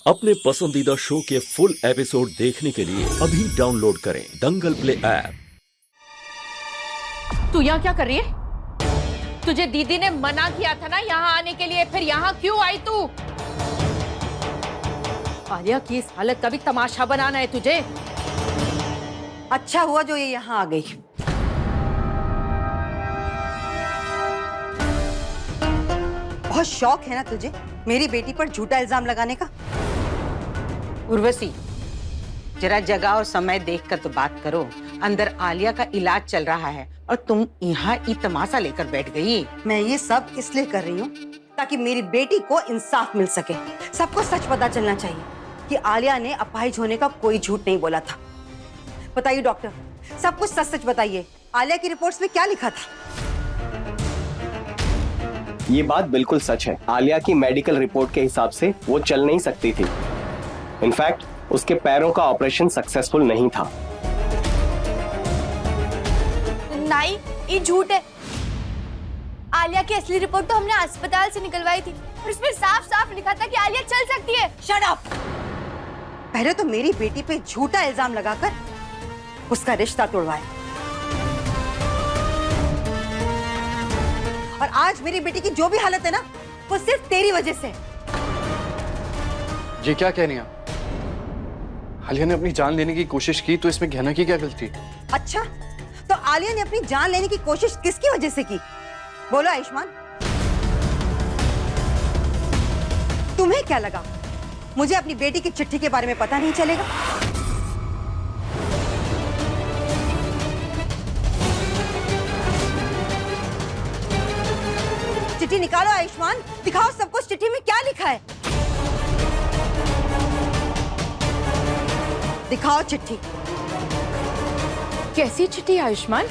अपने पसंदीदा शो के फुल एपिसोड देखने के लिए अभी डाउनलोड करें दंगल प्ले ऐप। तू यहाँ क्या कर रही है? तुझे दीदी ने मना किया था ना यहाँ आने के लिए, फिर यहाँ क्यों आई तू? आलिया की इस हालत का भी तमाशा बनाना है तुझे? अच्छा हुआ जो ये यहाँ आ गई। बहुत शौक है ना तुझे मेरी बेटी पर झूठा इल्जाम लगाने का। उर्वशी, जरा जगह और समय देखकर तो बात करो। अंदर आलिया का इलाज चल रहा है और तुम यहाँ ई तमाशा लेकर बैठ गई। मैं ये सब इसलिए कर रही हूँ ताकि मेरी बेटी को इंसाफ मिल सके। सबको सच पता चलना चाहिए कि आलिया ने अपाहिज होने का कोई झूठ नहीं बोला था। बताइए डॉक्टर, सब कुछ सच सच बताइए। आलिया की रिपोर्ट्स में क्या लिखा था? ये बात बिल्कुल सच है। आलिया की मेडिकल रिपोर्ट के हिसाब से वो चल नहीं सकती थी। इनफैक्ट उसके पैरों का ऑपरेशन सक्सेसफुल नहीं था। नहीं, ये झूठ है। आलिया की असली रिपोर्ट तो हमने अस्पताल से निकलवाई थी और इसमें साफ साफ लिखा था कि आलिया चल सकती है। Shut up! पहले तो मेरी बेटी पे झूठा इल्जाम लगाकर उसका रिश्ता तोड़वाया और आज मेरी बेटी की जो भी हालत है ना, वो सिर्फ तेरी वजह से। ये क्या कह रही हैं? आलिया ने अपनी जान लेने की कोशिश की तो इसमें गहना की क्या गलती? अच्छा, तो आलिया ने अपनी जान लेने की कोशिश किसकी वजह से की? बोलो आयुष्मान, तुम्हें क्या लगा मुझे अपनी बेटी की चिट्ठी के बारे में पता नहीं चलेगा? चिट्ठी निकालो आयुष्मान, दिखाओ सबको चिट्ठी में क्या लिखा है। दिखाओ चिट्ठी। कैसी चिट्ठी आयुष्मान?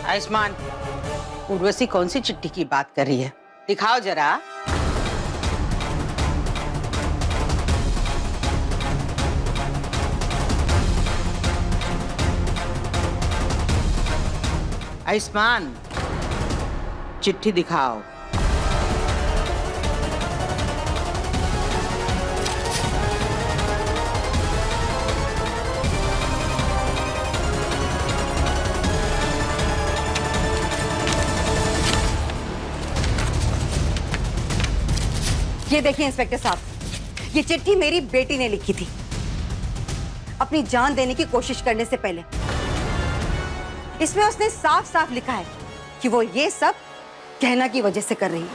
आयुष्मान, उर्वशी कौन सी चिट्ठी की बात कर रही है? दिखाओ जरा। आयुष्मान, चिट्ठी दिखाओ। ये देखिए इंस्पेक्टर साहब, ये चिट्ठी मेरी बेटी ने लिखी थी अपनी जान देने की कोशिश करने से पहले। इसमें उसने साफ साफ लिखा है कि वो ये सब कहना की वजह से कर रही है।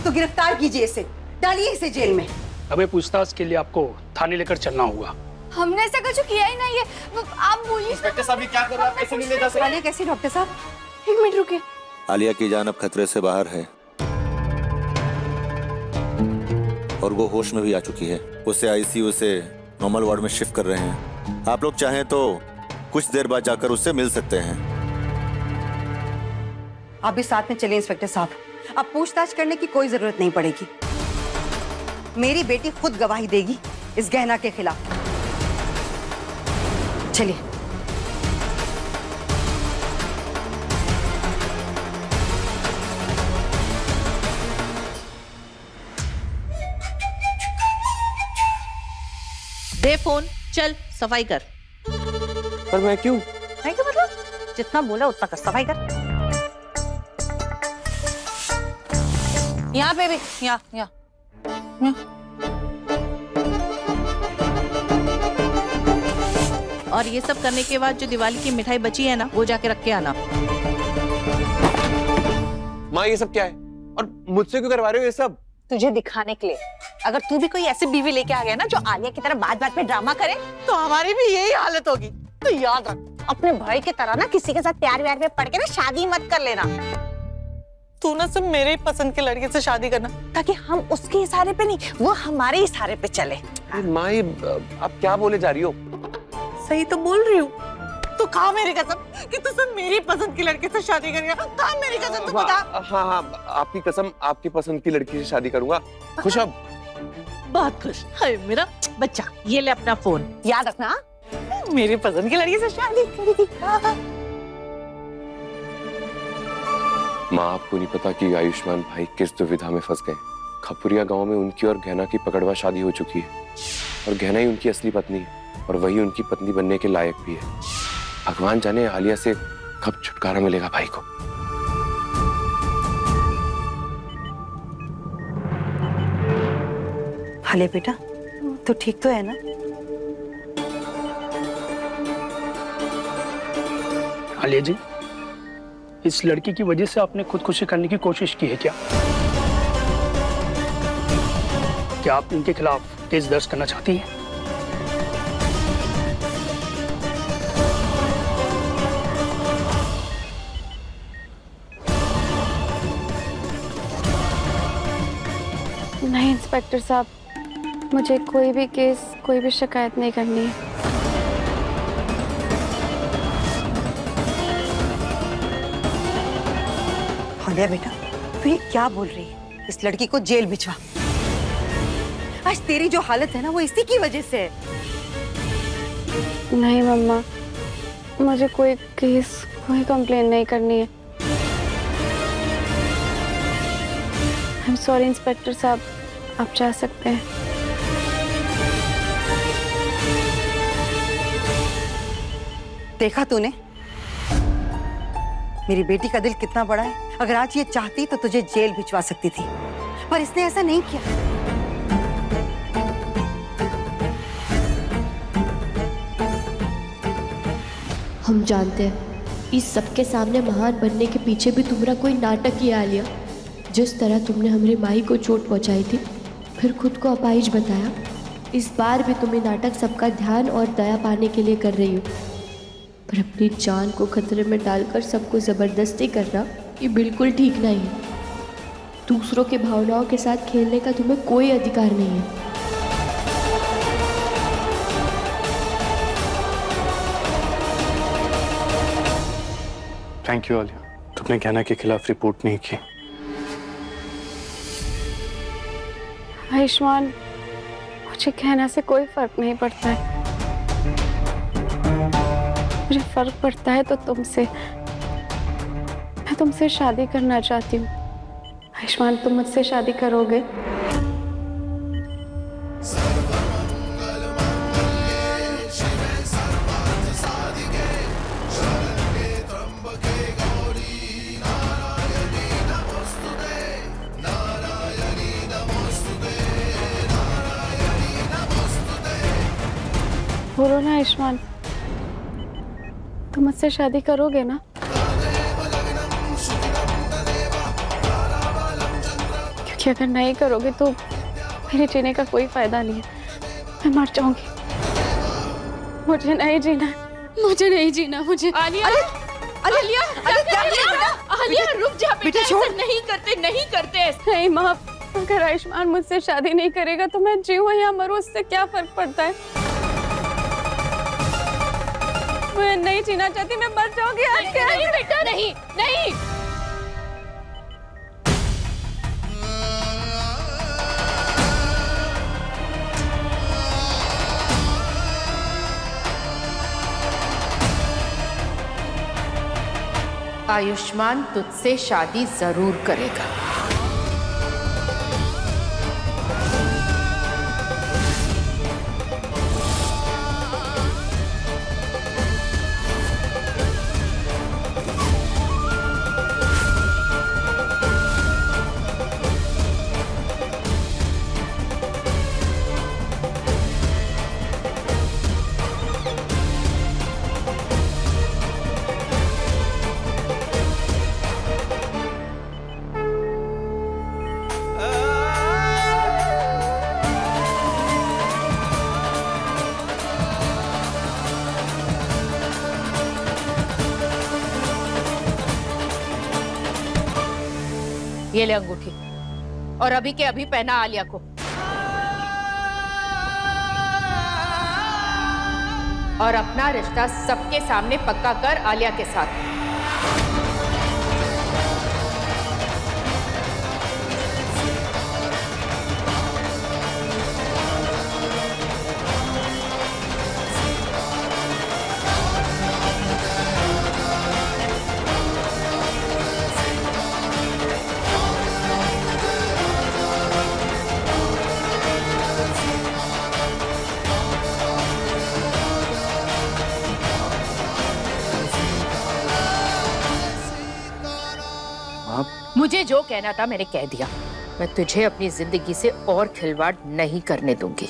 तो गिरफ्तार कीजिए इसे, डालिए इसे जेल में। हमें पूछताछ के लिए आपको थाने लेकर चलना होगा। हमने ऐसा कुछ किया ही नहीं है। आप बोलिए। इंस्पेक्टर साहब, ये क्या कर रहे हैं? आप ऐसे नहीं ले जा सकते। आलिया कैसी डॉक्टर साहब? एक मिनट रुकिए। आलिया की जान अब खतरे से बाहर है और वो होश में भी आ चुकी है। उसे आईसीयू से नॉर्मल वार्ड में शिफ्ट कर रहे हैं। आप लोग चाहें तो कुछ देर बाद जाकर उससे मिल सकते हैं। आप भी साथ में चलिए इंस्पेक्टर साहब। अब पूछताछ करने की कोई जरूरत नहीं पड़ेगी। मेरी बेटी खुद गवाही देगी इस गहना के खिलाफ। चलिए। दे फोन, चल सफाई कर। पर मैं क्यों? नहीं क्या मतलब? जितना बोला उतना कर, सफाई कर। यहाँ बेबी, यहाँ। और ये सब करने के बाद जो दिवाली की मिठाई बची है ना, वो जाके रख के आना। माँ, ये सब क्या है और मुझसे क्यों करवा रहे हो ये सब? तुझे दिखाने के लिए। अगर तू भी कोई ऐसी बीवी लेके आ गया ना जो आलिया की तरह बात बात में ड्रामा करे, तो हमारी भी यही हालत होगी। तो याद रख, अपने भाई की तरह ना किसी के साथ प्यार व्यार में पड़ के ना शादी मत कर लेना। तू ना सब मेरे पसंद के लड़के से शादी करना, ताकि हम उसके इशारे पे नहीं, वो हमारे इशारे पे चले। माँ, ये आप क्या बोले जा रही हो? सही तो बोल रही हूँ। तो खा मेरी कसम कि तू सब मेरी पसंद की लड़के से शादी करेगा। खा मेरी कसम, तू बता। हाँ, आपकी कसम, आपकी पसंद की लड़की से शादी करूंगा। खुशब, बहुत खुश। हाय मेरा बच्चा, ये ले अपना फोन, याद रखना मेरी पसंद की लड़की से शादी करेगी। माँ, आपको नहीं पता कि आयुष्मान भाई किस दुविधा में फंस गए। खपुरिया गांव में उनकी और गहना की पकड़वा शादी हो चुकी है और गहना ही उनकी असली पत्नी है और वही उनकी पत्नी बनने के लायक भी है। भगवान जाने आलिया से कब छुटकारा मिलेगा भाई को। हाले बेटा, तो ठीक तो है ना? आलिया जी, इस लड़की की वजह से आपने खुदकुशी करने की कोशिश की है क्या? क्या आप इनके खिलाफ केस दर्ज करना चाहती हैं? नहीं इंस्पेक्टर साहब, मुझे कोई भी केस, कोई भी शिकायत नहीं करनी है। हालिया बेटा, तू ये क्या बोल रही है? इस लड़की को जेल भिजवा। आज तेरी जो हालत है ना, वो इसी की वजह से है। नहीं मम्मा, मुझे कोई केस, कोई कंप्लेन नहीं करनी है। आई एम सॉरी इंस्पेक्टर साहब, आप जा सकते हैं। देखा तूने मेरी बेटी का दिल कितना बड़ा है। अगर आज ये चाहती तो तुझे जेल भिजवा सकती थी, पर इसने ऐसा नहीं किया। हम जानते हैं इस सबके सामने महान बनने के पीछे भी तुम्हारा कोई नाटक ही आ लिया। जिस तरह तुमने हमारे माई को चोट पहुंचाई थी, फिर खुद को अपाहिज बताया, इस बार भी तुम्हें नाटक सबका ध्यान और दया पाने के लिए कर रही हो। पर अपनी जान को खतरे में डालकर सबको ज़बरदस्ती करना ये बिल्कुल ठीक नहीं है। दूसरों के भावनाओं के साथ खेलने का तुम्हें कोई अधिकार नहीं है। थैंक यू आलिया, तुमने गहना के खिलाफ रिपोर्ट नहीं की। आयुष्मान, मुझे कहना से कोई फर्क नहीं पड़ता है। मुझे फर्क पड़ता है तो तुमसे। मैं तुमसे शादी करना चाहती हूँ। आयुष्मान, तुम मुझसे शादी करोगे? बोलो ना आयुष्मान, तुम मुझसे शादी करोगे ना? क्योंकि अगर नहीं करोगे तो मेरे जीने का कोई फायदा नहीं है। मैं मर जाऊंगी। मुझे नहीं जीना, मुझे नहीं जीना। मुझे आलिया, आलिया रुक जा बेटा, ऐसा नहीं करते, नहीं करते। नहीं माँ, अगर आयुष्मान मुझसे शादी नहीं करेगा तो मैं जीऊँ या मरूं, उससे क्या फर्क पड़ता है? मैं नहीं जीना चाहती, मैं मर जाऊंगी। नहीं बेटा, नहीं नहीं। आयुष्मान तुझसे शादी जरूर करेगा। ये ले अंगूठी, और अभी के अभी पहना आलिया को। और अपना रिश्ता सबके सामने पक्का कर आलिया के साथ। मुझे जो कहना था मैंने कह दिया। मैं तुझे अपनी जिंदगी से और खिलवाड़ नहीं करने दूंगी।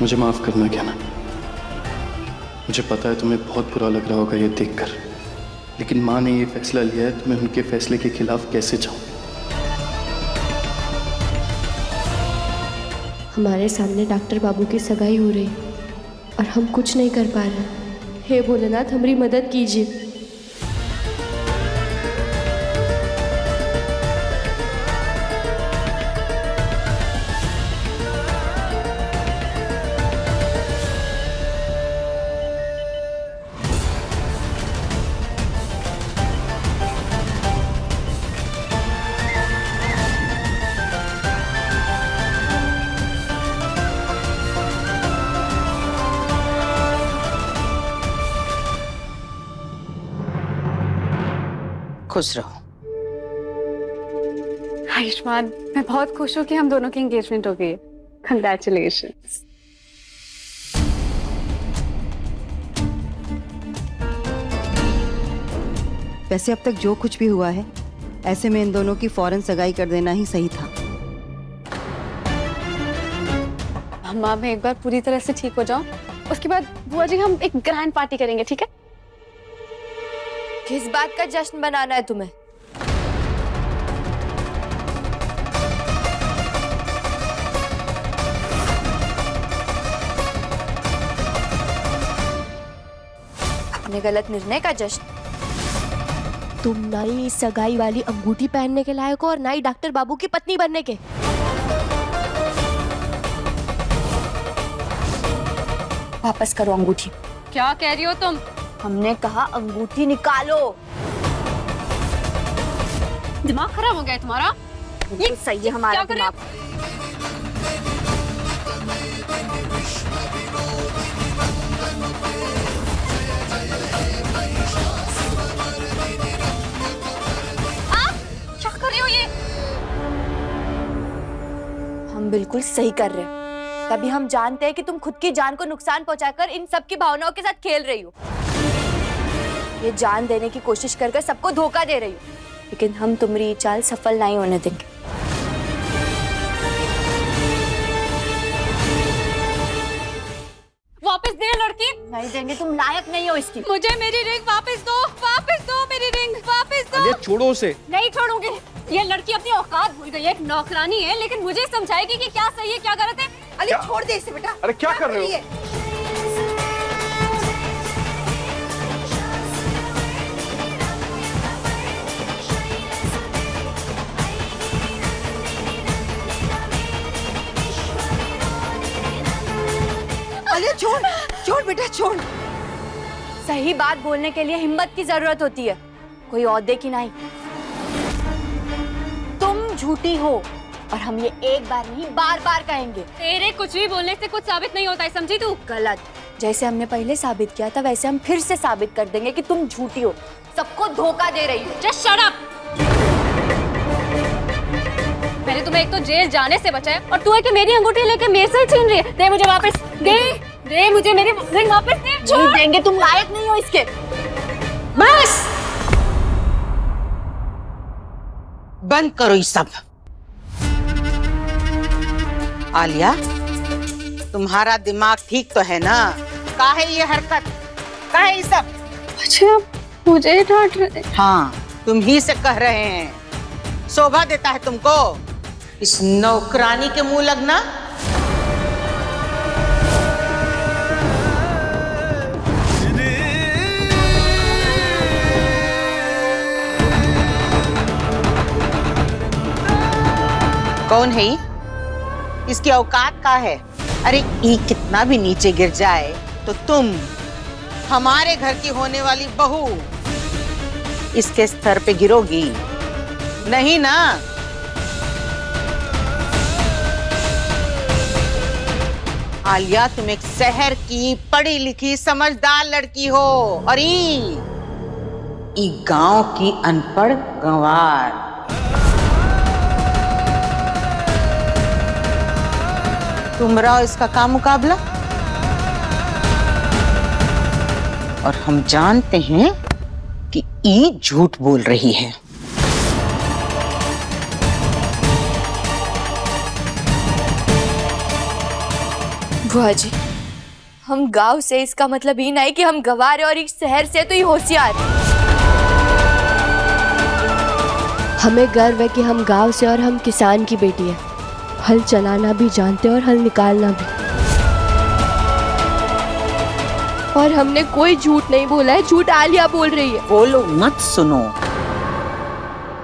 मुझे माफ करना ज्ञाना। मुझे पता है तुम्हें बहुत बुरा लग रहा होगा ये देखकर, लेकिन माँ ने ये फैसला लिया है तो मैं उनके फैसले के खिलाफ कैसे जाऊं। हमारे सामने डॉक्टर बाबू की सगाई हो रही और हम कुछ नहीं कर पा रहे। हे भोलेनाथ, हमारी मदद कीजिए। खुश रहो। आयुष्मान, मैं बहुत खुश हूँ कि हम दोनों की एंगेजमेंट हो गई है। कंग्रेचुलेशंस। वैसे अब तक जो कुछ भी हुआ है, ऐसे में इन दोनों की फौरन सगाई कर देना ही सही था। अम्मा, मैं एक बार पूरी तरह से ठीक हो जाऊं, उसके बाद बुआ जी हम एक ग्रैंड पार्टी करेंगे, ठीक है? किस बात का जश्न बनाना है तुम्हें? अपने गलत निर्णय का जश्न। तुम ना ही सगाई वाली अंगूठी पहनने के लायक हो और ना ही डॉक्टर बाबू की पत्नी बनने के। वापस करो अंगूठी। क्या कह रही हो तुम? हमने कहा अंगूठी निकालो। दिमाग खराब हो गया है तुम्हारा? ये सही है हमारा दिमाग। क्या कर रही हो ये? हम बिल्कुल सही कर रहे हैं। तभी हम जानते हैं कि तुम खुद की जान को नुकसान पहुंचाकर इन सब की भावनाओं के साथ खेल रही हो। ये जान देने की कोशिश कर सबको धोखा दे रही हो, लेकिन हम तुम्हारी चाल सफल नहीं होने देंगे। वापस दे लड़की। नहीं देंगे, तुम लायक नहीं हो इसकी। मुझे मेरी रिंग वापस दो, वापस दो मेरी रिंग, वापस दो। अलिया, छोड़ो उसे। नहीं छोड़ूंगी। ये लड़की अपनी औकात भूल गई है, एक नौकरानी है, लेकिन मुझे समझाएगी कि क्या सही है क्या गलत है। अली, छोड़ दे इसे बेटा। अरे क्या कर रहे हो? अली, छोड़ छोड़ बेटा, छोड़। सही बात बोलने के लिए हिम्मत की जरूरत होती है, कोई औहदे की नहीं। तुम झूठी हो और हम ये एक बार नहीं बार बार कहेंगे। तेरे कुछ भी बोलने से कुछ साबित नहीं होता है, समझी तू? गलत। जैसे हमने पहले साबित किया था वैसे हम फिर से साबित कर देंगे कि तुम झूठी हो, सबको धोखा दे रही हो। Just shut up. मैंने तुम्हें एक तो जेल जाने से बचाया और तू है कि मेरी अंगूठी लेके मेरे से छीन रही है। दे मुझे वापस, दे मुझे मेरी रिंग वापस दे। नहीं देंगे, तुम लायक नहीं हो इसके। बस बंद करो ये सब। आलिया, तुम्हारा दिमाग ठीक तो है ना? काहे ये हरकत, काहे ये सब? अच्छा, मुझे डांट रहे? हाँ, तुम ही से कह रहे हैं। शोभा देता है तुमको इस नौकरानी के मुंह लगना? कौन है ये? इसकी औकात का है? अरे ये कितना भी नीचे गिर जाए तो तुम हमारे घर की होने वाली बहू इसके स्तर पे गिरोगी नहीं ना? आलिया, तुम एक शहर की पढ़ी लिखी समझदार लड़की हो और ई गांव की अनपढ़ गंवार। तुम रहो इसका का मुकाबला, और हम जानते हैं कि ई झूठ बोल रही है। बुआ जी, हम गांव से, इसका मतलब ही नहीं कि हम गंवार है, और इस शहर से तो ये होशियार। हमें गर्व है कि हम गांव से और हम किसान की बेटी है। हल चलाना भी जानते हैं और हल निकालना भी। और हमने कोई झूठ नहीं बोला है, झूठ आलिया बोल रही है। बोलो मत, सुनो।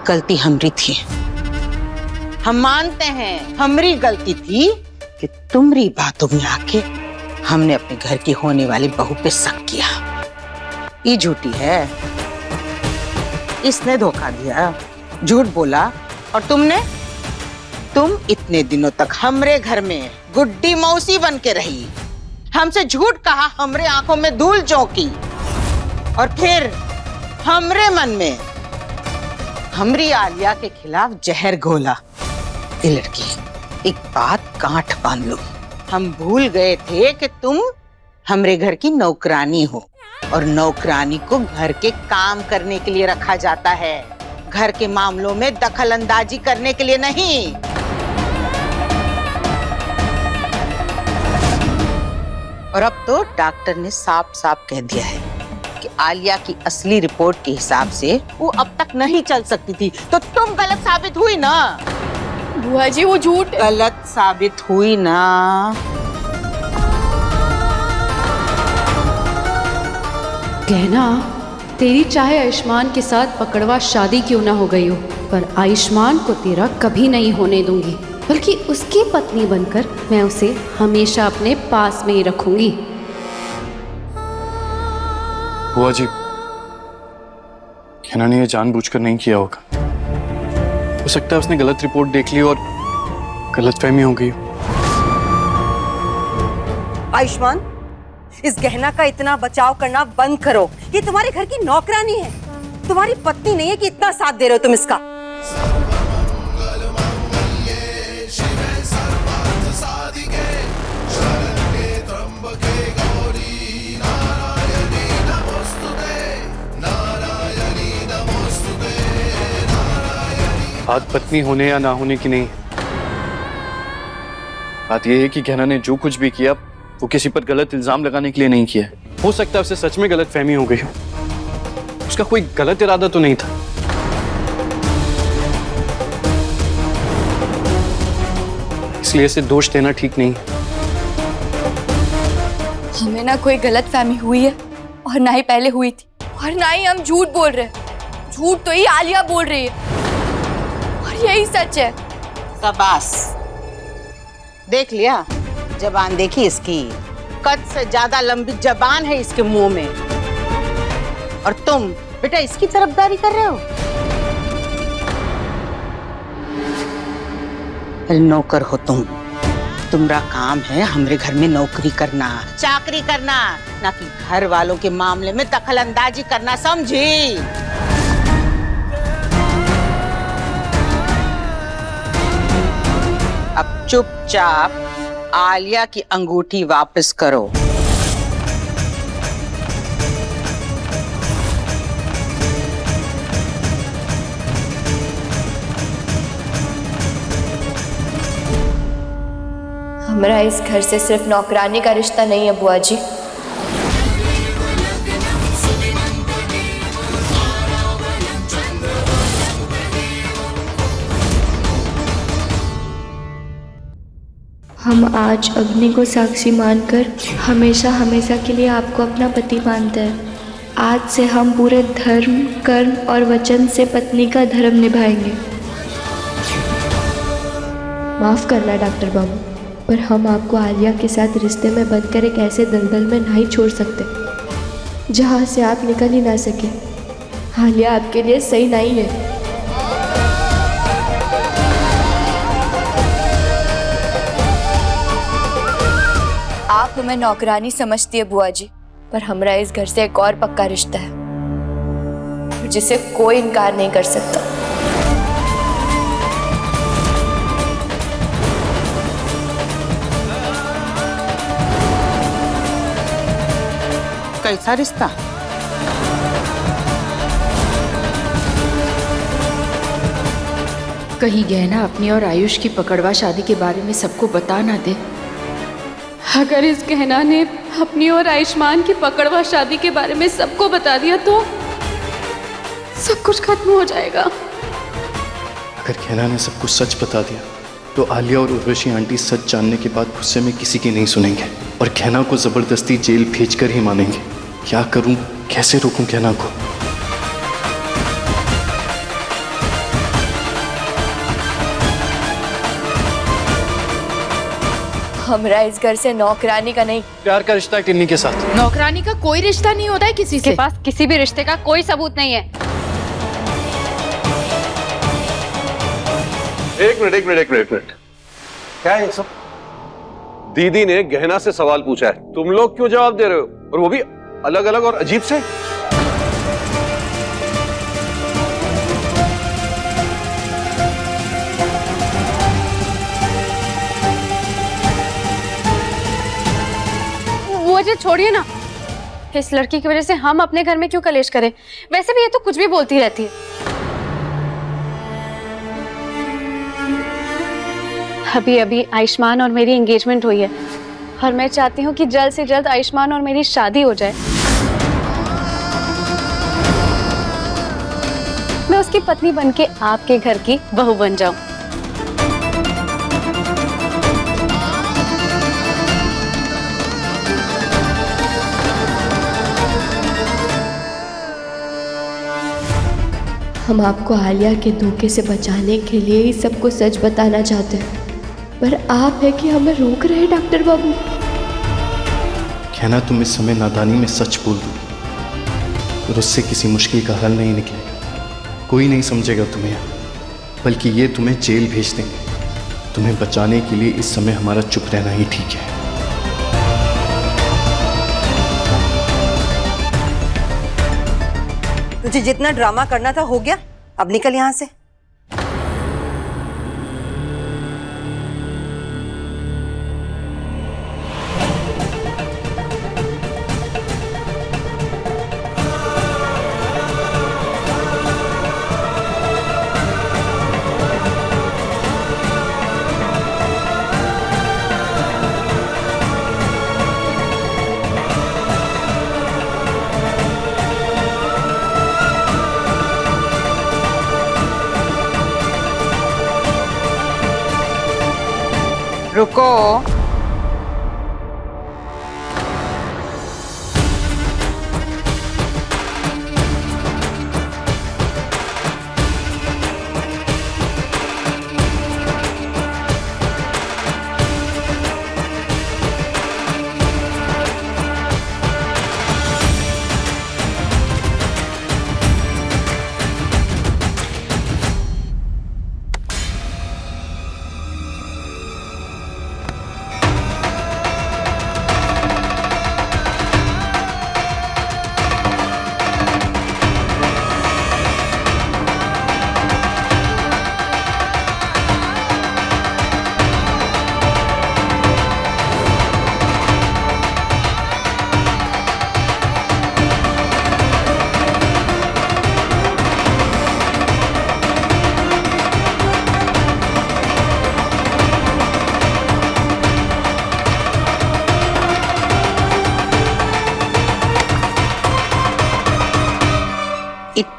गलती हमरी थी, हम मानते हैं हमरी गलती थी कि तुम्हारी बातों में आके हमने अपने घर की होने वाली बहू पे शक किया। ये झूठी है, इसने धोखा दिया, झूठ बोला। और तुम इतने दिनों तक हमरे घर में गुड्डी मौसी बन के रही, हमसे झूठ कहा, हमरे आंखों में धूल झोंकी, और फिर हमरे मन में हमरी आलिया के खिलाफ जहर घोला। ये लड़की, एक बात गांठ बांध लो, हम भूल गए थे कि तुम हमरे घर की नौकरानी हो, और नौकरानी को घर के काम करने के लिए रखा जाता है, घर के मामलों में दखल अंदाजी करने के लिए नहीं। और अब तो डॉक्टर ने साफ साफ कह दिया है कि आलिया की असली रिपोर्ट के हिसाब से वो अब तक नहीं चल सकती थी, तो तुम गलत साबित हुई ना। बुआ जी, वो झूठ गलत साबित हुई ना। कहना, तेरी चाहे आयुष्मान के साथ पकड़वा शादी क्यों ना हो गई हो, पर आयुष्मान को तेरा कभी नहीं होने दूंगी, बल्कि उसकी पत्नी बनकर मैं उसे हमेशा अपने पास में ही रखूंगी। बुआ जी, कहना ने ये जानबूझकर नहीं किया होगा। हो सकता है उसने गलत रिपोर्ट देख ली और गलतफहमी हो गई। आयुष्मान, इस गहना का इतना बचाव करना बंद करो। ये तुम्हारे घर की नौकरानी है, तुम्हारी पत्नी नहीं है कि इतना साथ दे रहे हो तुम इसका। बात पत्नी होने या ना होने की नहीं, बात यह है कि गहना ने जो कुछ भी किया वो किसी पर गलत इल्जाम लगाने के लिए नहीं किया। हो सकता है उसे सच में गलत फहमी हो गई हो, उसका कोई गलत इरादा तो नहीं था। इसलिए इसे दोष देना ठीक नहीं। हमें ना कोई गलत फहमी हुई है, और ना ही पहले हुई थी, और ना ही हम झूठ बोल रहे हैं। झूठ तो ही आलिया बोल रही है, और यही सच है। शाबाश, देख लिया, जबान देखी इसकी, कद से ज्यादा लंबी जबान है इसके मुंह में। और तुम बेटा इसकी तरफदारी कर रहे हो। नौकर हो तुम, तुम्हारा काम है हमरे घर में नौकरी करना, चाकरी करना, ना कि घर वालों के मामले में दखल अंदाजी करना, समझी? अब चुपचाप आलिया की अंगूठी वापस करो। हमारा इस घर से सिर्फ नौकरानी का रिश्ता नहीं है बुआ जी। हम आज अग्नि को साक्षी मानकर हमेशा हमेशा के लिए आपको अपना पति मानते हैं। आज से हम पूरे धर्म, कर्म और वचन से पत्नी का धर्म निभाएंगे। माफ़ करना डॉक्टर बाबू, पर हम आपको आलिया के साथ रिश्ते में बंद कर एक ऐसे दलदल में नहीं छोड़ सकते जहाँ से आप निकल ही ना सके। आलिया आपके लिए सही नहीं है। आप हमें नौकरानी समझती है बुआ जी, पर हमारा इस घर से एक और पक्का रिश्ता है जिसे कोई इनकार नहीं कर सकता। कैसा रिश्ता? कहीं गहना अपनी और आयुष की पकड़वा शादी के बारे में सबको बता ना दे। अगर इस गहना ने अपनी और आयुष्मान की पकड़वा शादी के बारे में सबको बता दिया तो सब कुछ खत्म हो जाएगा। अगर गहना ने सब कुछ सच बता दिया तो आलिया और उर्वशी आंटी सच जानने के बाद गुस्से में किसी की नहीं सुनेंगे और गहना को जबरदस्ती जेल भेजकर ही मानेंगे। क्या करूं, कैसे रोकूं गहना को? हमरा इस घर से नौकरानी का नहीं, प्यार का रिश्ता है टिन्नी के साथ। नौकरानी का कोई रिश्ता नहीं होता है किसी से। पास किसी भी रिश्ते का कोई सबूत नहीं है। एक मिनट। क्या है सब? दीदी ने गहना से सवाल पूछा है, तुम लोग क्यों जवाब दे रहे हो, और वो भी अलग अलग और अजीब से? वो जो छोड़िए ना, इस लड़की की वजह से हम अपने घर में क्यों कलेश करें? वैसे भी ये तो कुछ भी बोलती रहती है। अभी अभी आयुष्मान और मेरी एंगेजमेंट हुई है और मैं चाहती हूँ कि जल्द से जल्द आयुष्मान और मेरी शादी हो जाए। मैं उसकी पत्नी बनके आपके घर की बहू बन जाऊं। हम आपको आलिया के धोखे से बचाने के लिए ही सबको सच बताना चाहते हैं, पर आप है कि हमें रोक रहे हैं डॉक्टर बाबू। कहना तुम इस समय नादानी में सच बोल दो और उससे किसी मुश्किल का हल नहीं निकलेगा। कोई नहीं समझेगा तुम्हें, बल्कि ये तुम्हें जेल भेज देंगे। तुम्हें बचाने के लिए इस समय हमारा चुप रहना ही ठीक है। तुझे जितना ड्रामा करना था हो गया, अब निकल यहां से। रुको।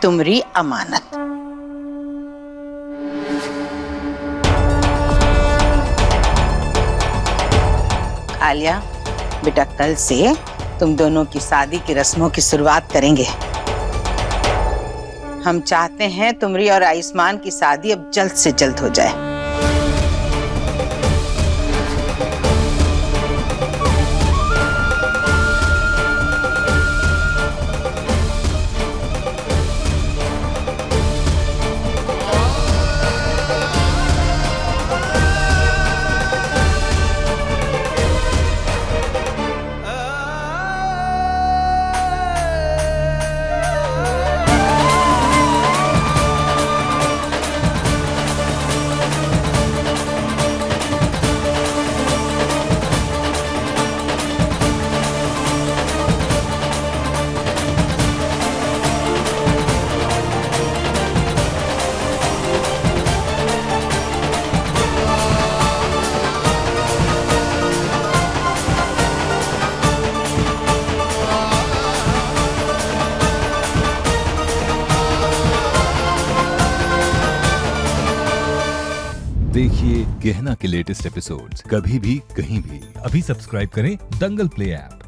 तुमरी अमानत। आलिया बेटा, कल से तुम दोनों की शादी की रस्मों की शुरुआत करेंगे। हम चाहते हैं तुमरी और आयुष्मान की शादी अब जल्द से जल्द हो जाए। देखिए गहना के लेटेस्ट एपिसोड्स कभी भी कहीं भी। अभी सब्सक्राइब करें दंगल प्ले ऐप।